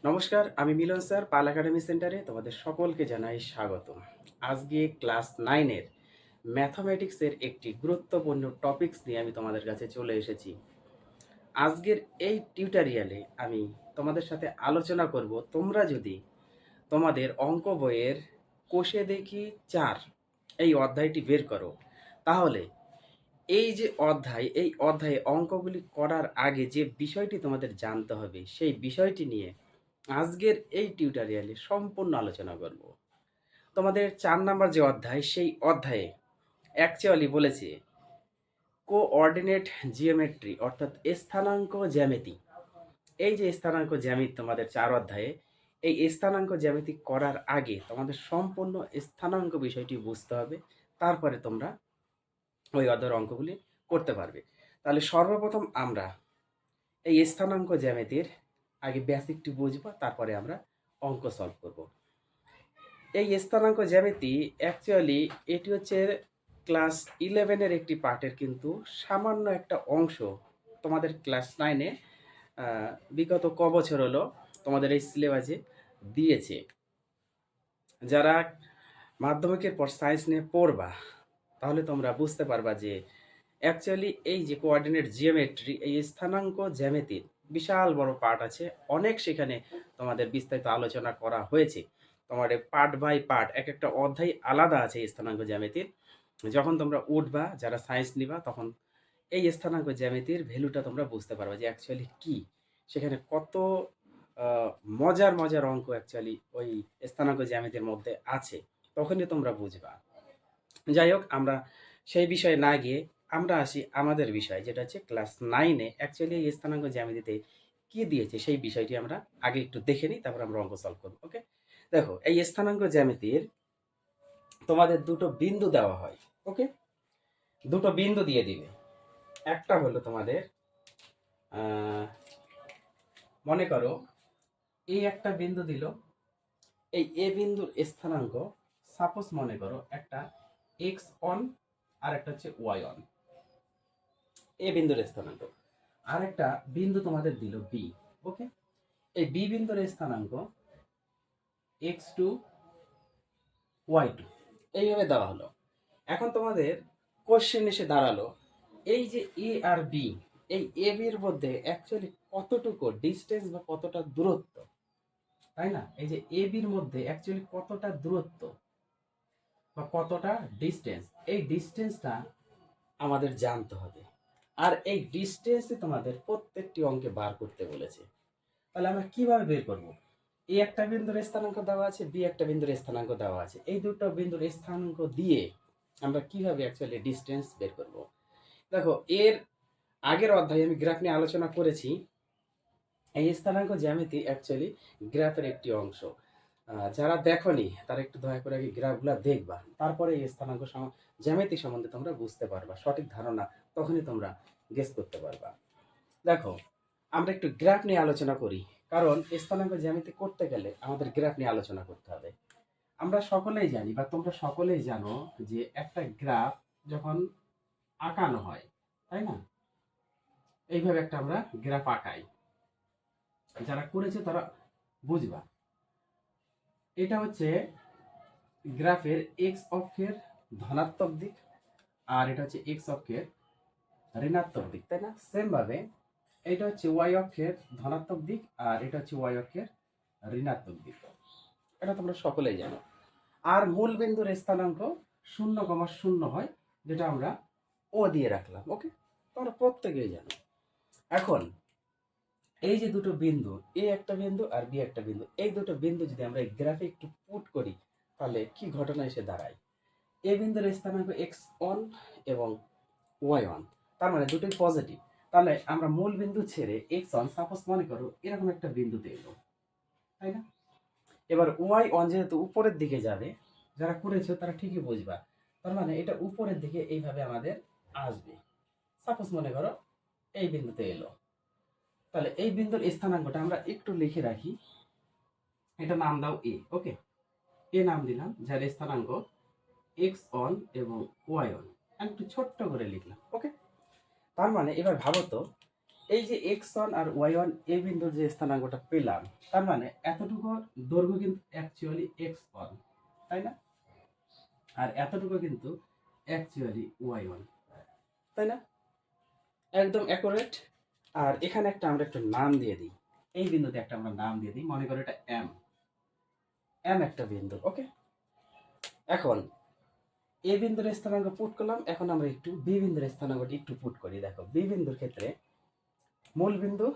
নমস্কার, আমি মিলন স্যার পাল একাডেমি সেন্টারে তোমাদের সকলকে জানাই স্বাগত। আজকে ক্লাস 9 এর ম্যাথমেটিক্সের একটি গুরুত্বপূর্ণ টপিকস নিয়ে আমি তোমাদের কাছে চলে এসেছি। আজকের এই টিউটোরিয়ালে আমি তোমাদের সাথে আলোচনা করব, তোমরা যদি তোমাদের অঙ্ক বইয়ের কোষে দেখি 4 এই অধ্যায়টি বের করো, তাহলে এই যে অধ্যায়, এই অধ্যায়ে অঙ্কগুলি করার আগে যে বিষয়টি তোমাদের জানতে হবে, সেই বিষয়টি নিয়ে আজকের এই টিউটোরিয়ালে সম্পূর্ণ আলোচনা করব। তোমাদের 4 নাম্বার যে অধ্যায়, সেই অধ্যায়ে অ্যাকচুয়ালি বলেছে কোঅর্ডিনেট জিওমেট্রি অর্থাৎ স্থানাঙ্ক জ্যামিতি। এই যে স্থানাঙ্ক জ্যামিতি তোমাদের 4 অধ্যায়ে, এই স্থানাঙ্ক জ্যামিতি করার আগে তোমাদের সম্পূর্ণ স্থানাঙ্ক বিষয়টি বুঝতে হবে, তারপরে তোমরা ওই অধ্যায়ের অঙ্কগুলি করতে পারবে। তাহলে সর্বপ্রথম আমরা এই স্থানাঙ্ক জ্যামিতির আগে বেসিকটি বুঝবো, তারপরে আমরা অঙ্ক সলভ করব। এই স্থানাঙ্ক জ্যামিতি অ্যাকচুয়ালি এটি হচ্ছে ক্লাস 11-এর একটি পার্টের কিন্তু সামান্য একটা অংশ তোমাদের ক্লাস 9-এ বিগত ক বছর হলো তোমাদের এই সিলেবাসে দিয়েছে। যারা মাধ্যমিকের পর সায়েন্স নিয়ে পড়বা, তাহলে তোমরা বুঝতে পারবা যে অ্যাকচুয়ালি এই যে কোঅর্ডিনেট জিওমেট্রি, এই স্থানাঙ্ক জ্যামিতির বিশাল বড় পার্ট আছে। অনেক সেখানে তোমাদের বিস্তারিত আলোচনা করা হয়েছে। তোমাদের পার্ট বাই পার্ট এক একটা অধ্যায় আলাদা আছে এই স্থানাঙ্ক জ্যামিতির। যখন তোমরা উঠবা, যারা সায়েন্স নিবা, তখন এই স্থানাঙ্ক জ্যামিতির ভ্যালুটা তোমরা বুঝতে পারবা যে অ্যাকচুয়ালি কি, সেখানে কত মজার মজার অঙ্ক অ্যাকচুয়ালি ওই স্থানাঙ্ক জ্যামিতির মধ্যে আছে, তখনই তোমরা বুঝবা। যাই হোক, আমরা সেই বিষয়ে না গিয়ে আমরা আসি আমাদের বিষয়, যেটা হচ্ছে ক্লাস 9-এ অ্যাকচুয়ালি এই স্থানাঙ্ক জ্যামিতিতে কি দিয়েছে সেই বিষয়টি আমরা আগে একটু দেখে নিই, তারপর আমরা অঙ্ক সলভ করবো। ওকে, দেখো, এই স্থানাঙ্ক জ্যামিতির তোমাদের দুটো বিন্দু দেওয়া হয়। ওকে, দুটো বিন্দু দিয়ে দিবে। একটা হলো তোমাদের মনে করো এই একটা বিন্দু দিল, এই এ বিন্দুর স্থানাঙ্ক সাপোজ মনে করো একটা এক্স অন আর একটা হচ্ছে ওয়াই অন, এ বিন্দুর স্থানাঙ্ক। আর একটা বিন্দু তোমাদের দিল বি। ওকে, এই বি বিন্দুর স্থানাঙ্ক এক্স টু ওয়াই টু, এইভাবে দেওয়া হলো। এখন তোমাদের কোশ্চেন এসে দাঁড়ালো, এই যে এ আর বি, এই এ বির মধ্যে অ্যাকচুয়ালি কতটুকু ডিস্টেন্স বা কতটা দূরত্ব, তাই না? এই যে এ বির মধ্যে অ্যাকচুয়ালি কতটা দূরত্ব বা কতটা ডিস্টেন্স, এই ডিস্টেন্সটা আমাদের জানতে হবে। আর এই ডিস্টেন্সই তোমাদের প্রত্যেকটি অঙ্কে বার করতে বলেছে। তাহলে আমরা কিভাবে বের করব? এ একটা বিন্দুর স্থানাঙ্ক দেওয়া আছে, বি একটা বিন্দুর স্থানাঙ্ক দেওয়া আছে, এই দুটো বিন্দুর স্থানাঙ্ক দিয়ে আমরা কিভাবে অ্যাকচুয়ালি ডিস্টেন্স বের করব? দেখো, এর আগের অধ্যায়ে আমি গ্রাফ নিয়ে আলোচনা করেছি। এই স্থানাঙ্ক জ্যামিতি অ্যাকচুয়ালি গ্রাফের একটি অংশ। যারা দেখোনি তারা একটু দয়া করে আগে গ্রাফগুলো দেখবা, তারপরে এই স্থানাঙ্ক জ্যামিতি সম্বন্ধে তোমরা বুঝতে পারবা, সঠিক ধারণা তখনই তোমরা গেস করতে পারবা। দেখো, আমরা একটু গ্রাফ নিয়ে আলোচনা করি, কারণ স্থানাঙ্ক জ্যামিতি করতে গেলে আমাদের গ্রাফ নিয়ে আলোচনা করতে হবে। আমরা সকলেই জানি বা তোমরা সকলেই জানো যে একটা গ্রাফ যখন আঁকানো হয়, তাই না, এইভাবে একটা আমরা গ্রাফ আঁকাই। যারা করেছে তারা বুঝবা। এটা হচ্ছে গ্রাফের এক্স অক্ষের ধনাত্মক দিক, আর এটা হচ্ছে এক্স অক্ষের ঋণাত্মক দিক, তাই না? সেম ভাবে এটা হচ্ছে ওয়াই অক্ষের ধনাত্মক দিক, আর এটা হচ্ছে ওয়াই অক্ষের ঋণাত্মক দিক। এটা তোমরা সকলেই জানো। আর মূল বিন্দুর স্থানাঙ্ক 0,0 হয়, যেটা আমরা ও দিয়ে রাখলাম। ওকে, তোমরা প্রত্যেকেই জানো। এখন এই যে দুটো বিন্দু, এ একটা বিন্দু আর বি একটা বিন্দু, এই দুটো বিন্দু যদি আমরা এই গ্রাফে একটু পুট করি, তাহলে কি ঘটনা এসে দাঁড়ায়? এ বিন্দুর স্থানাঙ্ক এক্স অন এবং ওয়াই অন, তার মানে দুটোই পজিটিভ। তাহলে আমরা মূল বিন্দু ছেড়ে এক্স অন সাপোজ মনে করো এরকম একটা বিন্দুতে এলো, তাই না? এবার ওয়াই অন যেহেতু উপরের দিকে যাবে, যারা করেছে তারা ঠিকই বুঝবা, তার মানে এটা উপরের দিকে এইভাবে আমাদের আসবে। সাপোজ মনে করো এই বিন্দুতে এলো, তাহলে এই বিন্দুর স্থানাঙ্কটা আমরা একটু লিখে রাখি। এটা নাম দাও এ। ওকে, এ নাম দিলাম, যার স্থানাঙ্ক এক্স অন এবং ওয়াই অন, একটু ছোট্ট করে লিখলাম। ওকে, তার মানে এবার ভাবো তো, এই যে x1 আর y1 এই বিন্দুর যে স্থানাঙ্কটা পেলাম, তার মানে এতটুকু দৈর্ঘ্য কিন্তু অ্যাকচুয়ালি x1, তাই না? আর এতটুকু কিন্তু অ্যাকচুয়ালি y1, তাই না? একদম অ্যাকুরেট। আর এখানে একটা আমরা একটু নাম দিয়ে দিই, এই বিন্দুতে একটা আমরা নাম দিয়ে দিই, মনে করো এটা এম, এম একটা বিন্দু। ওকে, এখন এ বিন্দুর স্থানাঙ্ক পুট করলাম, এখন আমরা একটু বি বিন্দুর স্থানাঙ্কটি একটু পুট করি। দেখো বি বিন্দুর ক্ষেত্রে মূল বিন্দু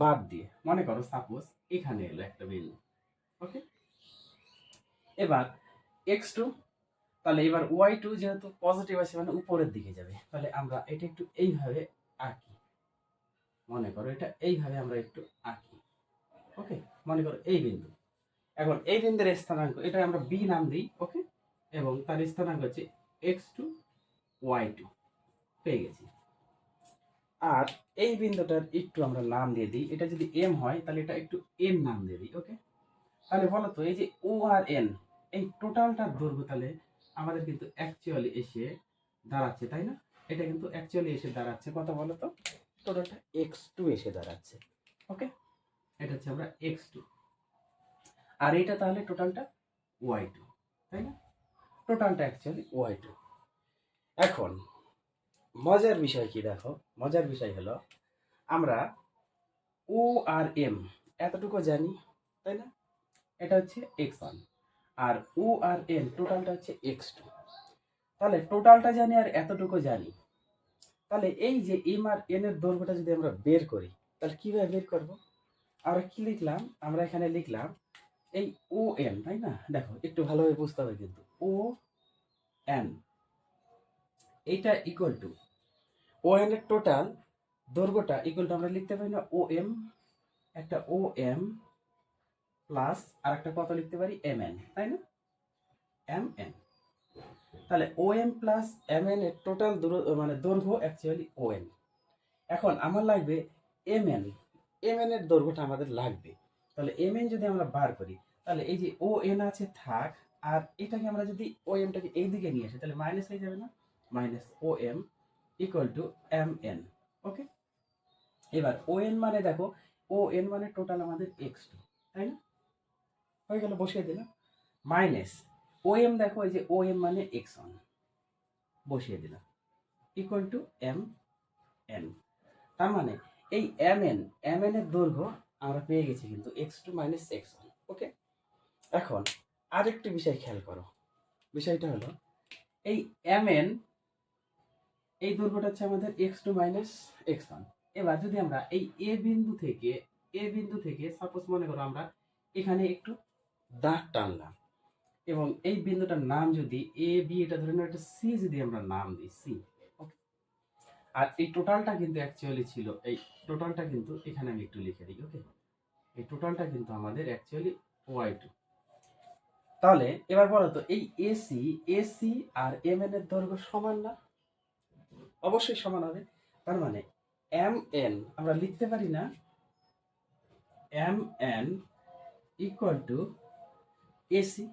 বাদ দিয়ে মনে করো সাপোজ এখানে এলো একটা বিন্দু। ওকে, এবার x2, তাহলে এবার y2 যেহেতু পজিটিভ আছে মানে উপরের দিকে যাবে, তাহলে আমরা এটা একটু এইভাবে আঁকি, মনে করো এটা এইভাবে আমরা একটু আঁকি। ওকে, মনে করো এই বিন্দু, এখন এই বিন্দুর স্থানাঙ্ক এটা আমরা বি নাম দিই। ওকে, এবং তার স্থানাঙ্ক হচ্ছে x2 y2 পেয়ে গেছি। আর এই বিন্দুটার একটু আমরা নাম দিয়ে দিই, এটা যদি এম হয় তাহলে এটা একটু এন নাম দিয়ে দিই। ওকে, তাহলে বলো তো এই যে ও আর এন এই টোটালটার দৈর্ঘ্য তাহলে আমাদের কিন্তু অ্যাকচুয়ালি এসে দাঁড়াচ্ছে, তাই না? এটা কিন্তু অ্যাকচুয়ালি এসে দাঁড়াচ্ছে কত বলো তো? টোটালটা x2 এসে দাঁড়াচ্ছে। ওকে, এটা হচ্ছে আমরা x2, আর এটা তাহলে টোটালটা y2, তাই না? টোটালটা অ্যাকচুয়ালি y2। এখন মজার বিষয় কি দেখো, মজার বিষয় হলো আমরা ও আর এম এতটুকু জানি, তাই না? এটা হচ্ছে x1, আর ও আর এন টোটালটা হচ্ছে x2। তাহলে টোটালটা জানি আর এতটুকু জানি, তাহলে এই যে এম আর এন এর দৈর্ঘ্যটা যদি আমরা বের করি, তাহলে কিভাবে বের করব? আমরা কি লিখলাম? আমরা এখানে লিখলাম এই ও এন, তাই না? দেখো একটু ভালোভাবে বুঝতে হবে কিন্তু, ও এন এইটা ইকুয়াল টু ও এন এর টোটাল দৈর্ঘ্যটা ইকুয়াল টু আমরা লিখতে পারি না ও এম, একটা ও এম প্লাস আর একটা কত লিখতে পারি এম এন, তাই না? এম এন, তাহলে ও এম প্লাস এম এন এর টোটাল মানে দৈর্ঘ্য অ্যাকচুয়ালি ও এন। এখন আমার লাগবে এম এন, এম এন এর দৈর্ঘ্যটা আমাদের লাগবে। তাহলে এম এন যদি আমরা বার করি, তাহলে এই যে ও এন আছে থাক, আর এটাকে আমরা যদি ও এমটাকে এই দিকে নিয়ে আসি তাহলে মাইনাস হয়ে যাবে না? Minus O M equal to M N. Okay, এবার ও এন মানে দেখো, ও এন মানে টোটাল আমাদের x2, তাই না? হয়ে গেল, বসিয়ে দিলাম। মাইনাস ও এম, দেখো এই যে ও এম মানে x1, বসিয়ে দিলাম, ইকুয়াল টু এম এন। তার মানে এই এম এন, এম এন এর দৈর্ঘ্য আমরা পেয়ে গেছি কিন্তু x2 মাইনাস x1। ওকে, এখন আরেকটি বিষয় খেয়াল করো, বিষয়টা হলো এই এম এন এই দৈর্ঘ্যটা হচ্ছে আমাদের x2 মাইনাস x1। এবার যদি আমরা এই এ বিন্দু থেকে সাপোজ মনে করো আমরা এখানে একটু দাগ টানলাম, এবং এই বিন্দুটার নাম যদি এ বি এটা ধরে নাও, একটা সি যদি আমরা নাম দিই সি। ওকে, আর এই টোটালটা কিন্তু অ্যাকচুয়ালি ছিল, এই টোটালটা কিন্তু এখানে আমি একটু লিখে দিই। ওকে, এই টোটালটা কিন্তু আমাদের অ্যাকচুয়ালি y2। তাহলে এবার বলো তো এই এসি আর এম এন এর দৈর্ঘ্য সমান না? অবশ্যই সমান হবে। তার মানে এম এন আমরা লিখতে পারি না M N equal to AC,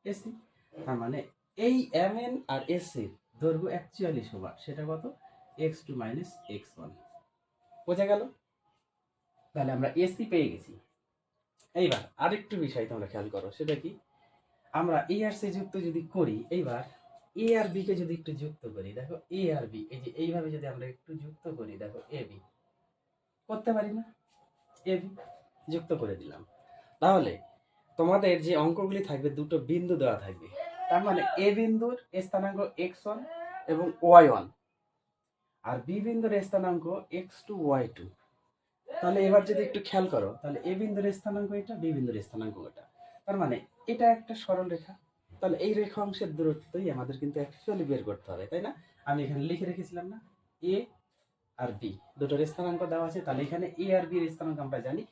AC, তার মানে এই এম এন আর এসি দৈর্ঘ্য অ্যাকচুয়ালি সমান, সেটা কত? x2 minus x1। বোঝা গেল? তাহলে আমরা এসি পেয়ে গেছি। এইবার আরেকটু বিষয় তোমরা খেয়াল করো, সেটা কি? আমরা এ আর সি যুক্ত যদি করি, এইবার এ আর বি কে যদি একটু যুক্ত করি, দেখো এ আর বি এই যে এইভাবে যদি আমরা একটু যুক্ত করি, দেখো এ বি করতে পারি না? এ বি যুক্ত করে দিলাম। তাহলে তোমাদের যে অঙ্কগুলি থাকবে দুটো বিন্দু দেওয়া থাকবে, তার মানে এ বিন্দুর স্থানাঙ্ক x1 এবং y1, আর বি বিন্দুর স্থানাঙ্ক x2 y2। তাহলে এবার যদি একটু খেয়াল করো, তাহলে এ বিন্দুর স্থানাঙ্ক এটা, বি বিন্দুর স্থানাঙ্ক এটা, তার মানে এটা একটা সরল রেখা। তাহলে এই রেখা অংশের দূরত্বই আমাদের কিন্তু অ্যাকচুয়ালি বের করতে হবে, তাই না? আমি এখানে লিখে রেখেছিলাম না, এ আর বি দুটোর স্থানাঙ্ক দেওয়া আছে, তাহলে এখানে এ আর বি এর স্থানাঙ্ক আমরা জানি।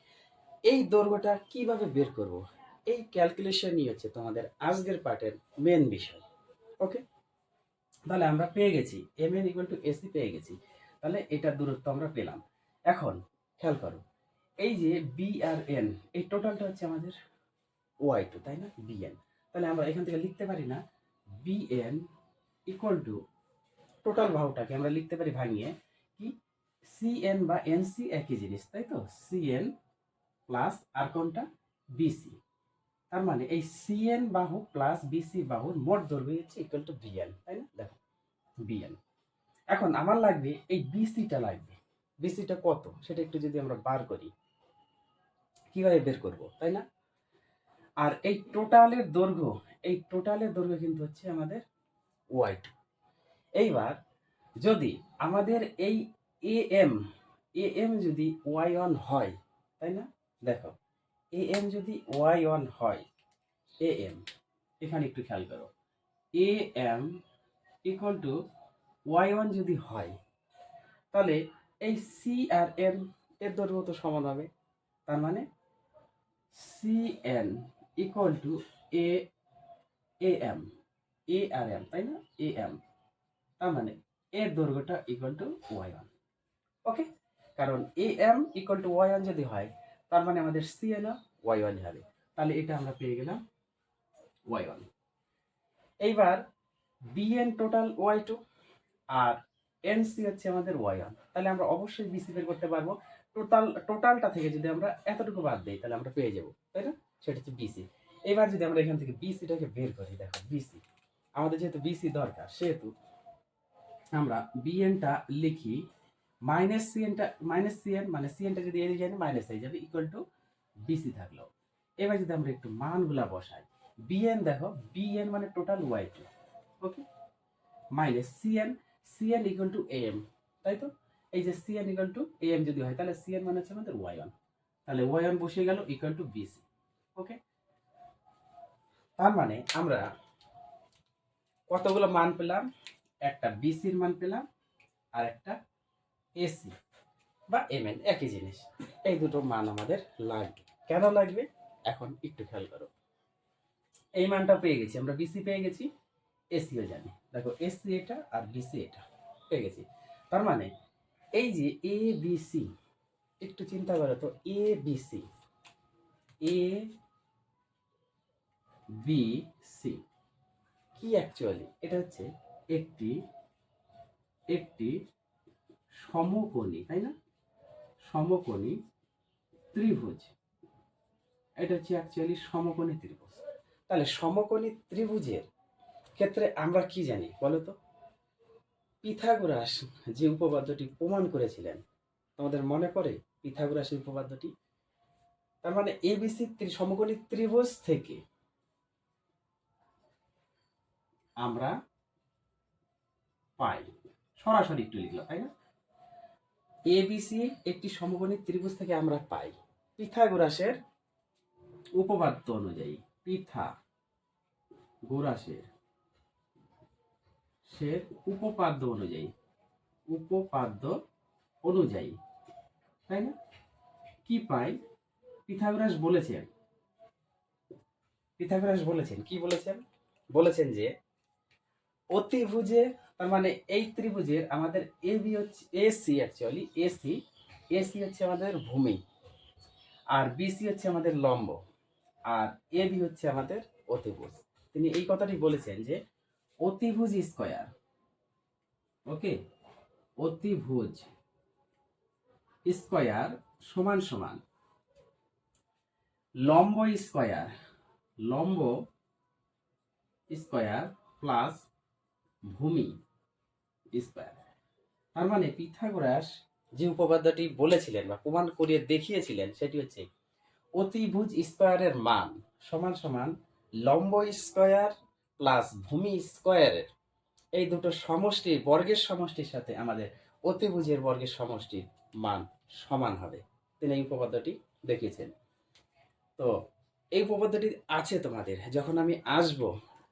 এই দৈর্ঘ্যটা কিভাবে বের করব, এই ক্যালকুলেশনই হচ্ছে তোমাদের আজকের পার্টের মেন বিষয়। ওকে, তাহলে আমরা পেয়ে গেছি M N equal to AC পেয়ে গেছি, তাহলে এটার দূরত্ব আমরা পেলাম। এখন খেয়াল করো, এই যে বি আর এন এই টোটালটা হচ্ছে আমাদের y2, তাই না? bn, তাহলে আমরা এখান থেকে লিখতে পারি না bn ইকুয়াল টু টোটাল বাহুটাকে আমরা লিখতে পারি ভাঙিয়ে কি সিএন বা এনসি একই জিনিস, তাই তো? সিএন প্লাস আর কোনটা, বিসি। তার মানে এই সিএন বাহু প্লাস বিসি বাহুর মোট দৈর্ঘ্য হচ্ছে ইকুয়াল টু বিএন, তাই না? দেখো বিএন। এখন আমার লাগবে এই বিসিটা লাগবে। বিসিটা কত সেটা একটু যদি আমরা বার করি, কিভাবে বের করব, তাই না? আর এই টোটালের দৈর্ঘ্য, এই টোটালের দৈর্ঘ্য কিন্তু হচ্ছে আমাদের ওয়াই টু। এইবার যদি আমাদের এই এএম এএম যদি ওয়াই ওয়ান হয়, তাই না? দেখো এএম যদি ওয়াই ওয়ান হয়, এএম এখানে একটু খেয়াল করো, AM equal to Y one যদি হয়, তাহলে এই সি আর এন এর দৈর্ঘ্য তো সমান হবে। তার মানে C N equal to A M, A আর এম, তাই না? এ এম, তার মানে এর দৈর্ঘ্যটা equal to Y one. Okay, কারণ A M equal to Y one যদি হয়, তার মানে আমাদের সি এন ওয়াই ওয়ান হবে। তাহলে এটা আমরা পেয়ে গেলাম ওয়াই ওয়ান। এইবার বিএন টোটাল ওয়াই টু আর এনসি হচ্ছে আমাদের ওয়াই ওয়ান, তাহলে আমরা অবশ্যই বিসি বের করতে পারবো। টোটালটা থেকে যদি আমরা এতটুকু বাদ দিই, তাহলে আমরা পেয়ে যাবো, তাই না? সেটা হচ্ছে বিসি। এবার যদি আমরা এখান থেকে বিসিটাকে বের করি, দেখো বিসি আমাদের যেহেতু বিসি দরকার, সেহেতু আমরা বিএনটা লিখি মাইনাস সিএনটা, মাইনাস সিএন মানে সিএনটা যদি এদিকে যায় মাইনাস হয়ে যাবে, ইকুয়াল টু বিসি থাকলো। এবার যদি আমরা একটু মানগুলা বসাই, বিএন দেখো, বিএন মানে total Y two, okay, minus CN, CN equal to M, তাই তো? এই যে সিএন ইকুয়াল টু এম যদি হয়, তাহলে সিএন মানে হচ্ছে আমাদের ওয়াই ওয়ান, তাহলে ওয়াই ওয়ান বসিয়ে গেল ইকুয়াল টু বিসি। ওকে, তার মানে আমরা কতগুলো মান পেলাম, একটা বিসির মান পেলাম আর একটা এসি বা এমএন, একই জিনিস। এই দুটো মান আমাদের লাগবে। কেন লাগবে এখন একটু খেয়াল করো। এই মানটা পেয়ে গেছি আমরা, বিসি পেয়ে গেছি, এসিও জানি। দেখো এসি এটা আর বিসি এটা পেয়ে গেছি। তার মানে এই যে এ বি সি, একটু চিন্তা করো তো, A B C, A B C কি অ্যাকচুয়ালি? এটা হচ্ছে একটি একটি সমকোণী, তাই না? সমকোণী ত্রিভুজ। এটা হচ্ছে অ্যাকচুয়ালি সমকোণী ত্রিভুজ। তাহলে সমকোণী ত্রিভুজের ক্ষেত্রে আমরা কি জানি বলো তো? পিথাগোরাস যে উপপাদ্যটি প্রমাণ করেছিলেন, তোমাদের মনে পড়ে পিথাগোরাসের উপপাদ্যটি? তার মানে এবিসি সমকোণী ত্রিভুজ থেকে আমরা পাই, সরাসরি একটু লিখলাম, তাই না? এবিসি একটি সমকোণী ত্রিভুজ থেকে আমরা পাই পিথাগোরাসের উপপাদ্য অনুযায়ী, পিথাগোরাসের উপপাদ্য অনুযায়ী, উপপাদ্য অনুযায়ী, তাই না? কি পাই? পিথাগোরাস বলেছেন, পিথাগোরাস বলেছেন কি বলেছেন? বলেছেন যে অতিভুজে, তার মানে এই ত্রিভুজের আমাদের এবি হচ্ছে এসি, অ্যাকচুয়ালি এসি, এসি হচ্ছে আমাদের ভূমি, আর বিসি হচ্ছে আমাদের লম্ব, আর এবি হচ্ছে আমাদের অতিভুজ। তিনি এই কথাটি বলেছেন যে অতিভুজ স্কয়ার, ওকে, অতিভুজ স্কয়ার সমান সমান লম্ব স্কয়ার, লম্ব স্কয়ার প্লাস ভূমি স্কয়ার। তার মানে পিথাগোরাস যে উপপাদ্যটি বলেছিলেন বা প্রমাণ করিয়ে দেখিয়েছিলেন, সেটি হচ্ছে অতিভুজ স্কয়ারের মান সমান সমান লম্ব স্কয়ার প্লাস ভূমি স্কয়ারের এই দুটো সমষ্টি বর্গের সমষ্টির সাথে আমাদের অতিভুজের বর্গের সমষ্টির মান সমান হবে। তিনি এই উপপাদ্যটি দেখিয়েছেন। তো এই উপপাদ্যটি আছে তোমাদের, যখন আমি আসব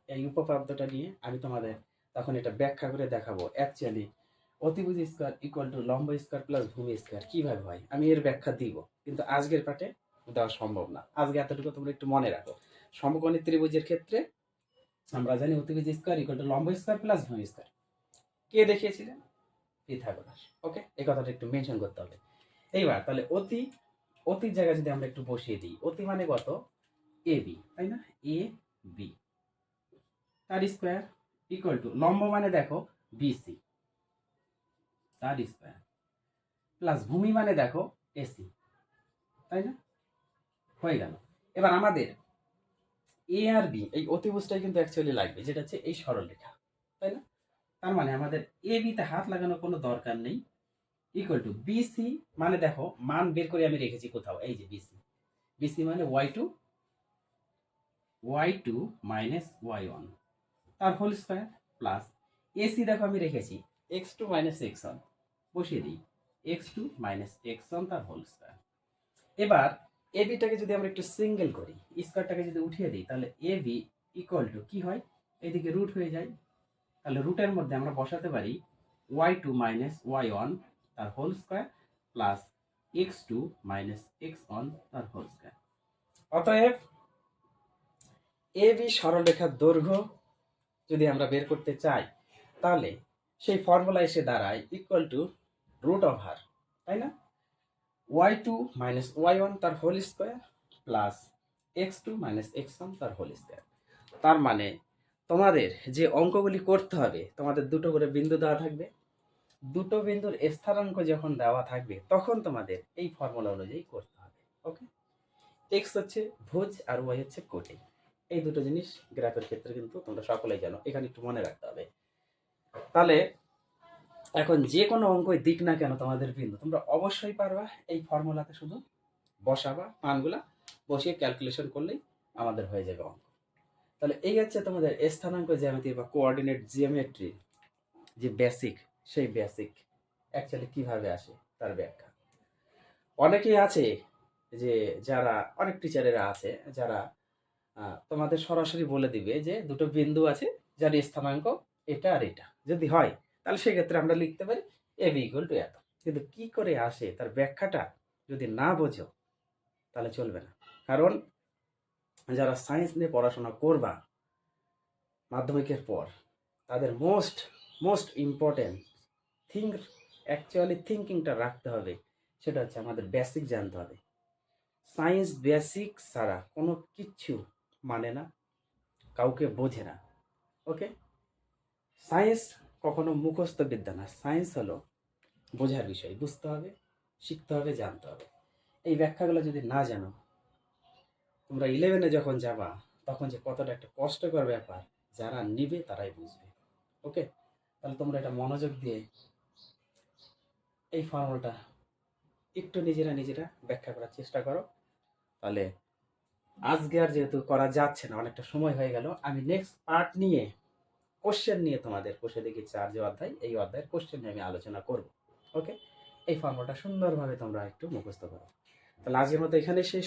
এই উপপাদ্যটা নিয়ে, আমি তোমাদের তখন এটা ব্যাখ্যা করে দেখাবো অ্যাকচুয়ালি অতিভুজ স্কয়ার ইকুয়াল টু লম্ব স্কয়ার প্লাস ভূমি স্কয়ার কিভাবে হয়, আমি এর ব্যাখ্যা দিব, কিন্তু আজকের পাঠে দেওয়া সম্ভব না। আজকে এতটুকু তোমরা একটু মনে রাখো, সমকোণী ত্রিভুজের ক্ষেত্রে আমরা জানি অতিভুজ স্কয়ার ইকুয়াল টু লম্ব স্কয়ার প্লাস ভূমি স্কয়ার। কে দেখিয়েছিলেন? পিথাগোরাস। ওকে, এই কথাটা একটু মেনশন করতে হবে। এইবার তাহলে অতির জায়গায় যদি আমরা একটু বসিয়ে দিই, অতি মানে কত? এ বি, তাই না? এ বি তার স্কয়ার ইকুয়াল টু লম্ব মানে দেখো বিসি তার স্কয়ার প্লাস ভূমি মানে দেখো এসি, তাই না? হয়ে গেল। এবার আমাদের এ আর বি এই অতিভুজটাই কিন্তু অ্যাকচুয়ালি লাগবে, যেটা হচ্ছে এই সরলরেখা, তাই না? তার মানে আমাদের এ বিতে হাত লাগানোর কোনো দরকার নেই। ইকুয়াল টু বিসি মানে দেখো মান বের করে আমি রেখেছি কোথাও, এই যে বিসি, বিসি মানে Y two minus Y one তার হোল স্কোয়ার প্লাস এসি দেখো আমি রেখেছি X two minus X one, বসিয়ে দিই X two minus X one তার হোল স্কোয়ার। এবার এ বিটাকে যদি আমরা একটু সিঙ্গেল করি, স্কোয়ারটাকে যদি উঠিয়ে দিই, তাহলে এ বি ইকুয়াল টু কি হয়, এদিকে রুট হয়ে যায়, তাহলে রুটের মধ্যে আমরা বসাতে পারি Y two minus Y one তার whole square plus X two minus X one তার হোল স্কোয়ার। অতএব এ বি সরলরেখার দৈর্ঘ্য যদি আমরা বের করতে চাই, তাহলে সেই ফর্মুলা এসে দাঁড়ায় ইকুয়াল টু রুট ওভার, তাই না, Y two minus Y one তার whole square plus X two minus X one তার হোল স্কোয়ার। তার মানে তোমাদের যে অঙ্কগুলি করতে হবে, তোমাদের দুটো করে বিন্দু দেওয়া থাকবে, দুটো বিন্দুর স্থানাঙ্ক যখন দেওয়া থাকবে তখন তোমাদের এই ফর্মুলা অনুযায়ী করতে হবে। ওকে, এক্স হচ্ছে ভুজ আর ওয়াই হচ্ছে কোটি, এই দুটো জিনিস গ্রাফের ক্ষেত্রে কিন্তু তোমরা সকলেই জানো, এখানে একটু মনে রাখতে হবে। তাহলে এখন যে কোনো অঙ্কই দিক না কেন তোমাদের বিন্দু, তোমরা অবশ্যই পারবা এই ফর্মুলাতে শুধু বসাবা, মানগুলা বসিয়ে ক্যালকুলেশন করলেই আমাদের হয়ে যাবে অঙ্ক। তাহলে এই হচ্ছে তোমাদের স্থানাঙ্ক জ্যামিতি বা কোঅর্ডিনেট জিওমেট্রি যে বেসিক, সেই বেসিক অ্যাকচুয়ালি কিভাবে আসে তার ব্যাখ্যা। অনেকেই আছে যে যারা অনেক টিচারেরা আছে যারা তোমাদের সরাসরি বলে দিবে যে দুটো বিন্দু আছে যার স্থানাঙ্ক এটা আর এটা যদি হয়, তাহলে সেক্ষেত্রে আমরা লিখতে পারি এ বি ইকুয়াল টু এত। কিন্তু কি করে আসে তার ব্যাখ্যাটা যদি না বোঝো তাহলে চলবে না। কারণ যারা সায়েন্স নিয়ে পড়াশোনা করবা মাধ্যমিকের পর, তাদের মোস্ট মোস্ট ইম্পর্টেন্ট থিঙ্কিংটা রাখতে হবে, সেটা হচ্ছে আমাদের বেসিক জানতে হবে। সায়েন্স বেসিক ছাড়া কোনো কিচ্ছু মানে না, কাউকে বোঝে না। ওকে, সায়েন্স কখনো মুখস্থ বিদ্যা না, সায়েন্স হলো বোঝার বিষয়, বুঝতে হবে, শিখতে হবে, জানতে হবে। এই ব্যাখ্যাগুলো যদি না জানো, তোমরা 11-এ যখন যাবা তখন যে কতটা একটা কষ্টকর ব্যাপার, যারা নিবে তারাই বুঝবে। ওকে, তাহলে তোমরা এটা মনোযোগ দিয়ে এই ফর্মুলাটা একটু নিজেরা ব্যাখ্যা করার চেষ্টা করো। তাহলে আজকে আর যেহেতু করা যাচ্ছে না, অনেকটা সময় হয়ে গেল, আমি নেক্সট পার্ট নিয়ে কোশ্চেন নিয়ে তোমাদের কোষে দেখি 4 যে অধ্যায়, এই অধ্যায়ের কোশ্চেন নিয়ে আমি আলোচনা করব। ওকে, এই ফর্মুলাটা সুন্দরভাবে তোমরা একটু মুখস্থ করো। তাহলে আজকের মতো এখানে শেষ।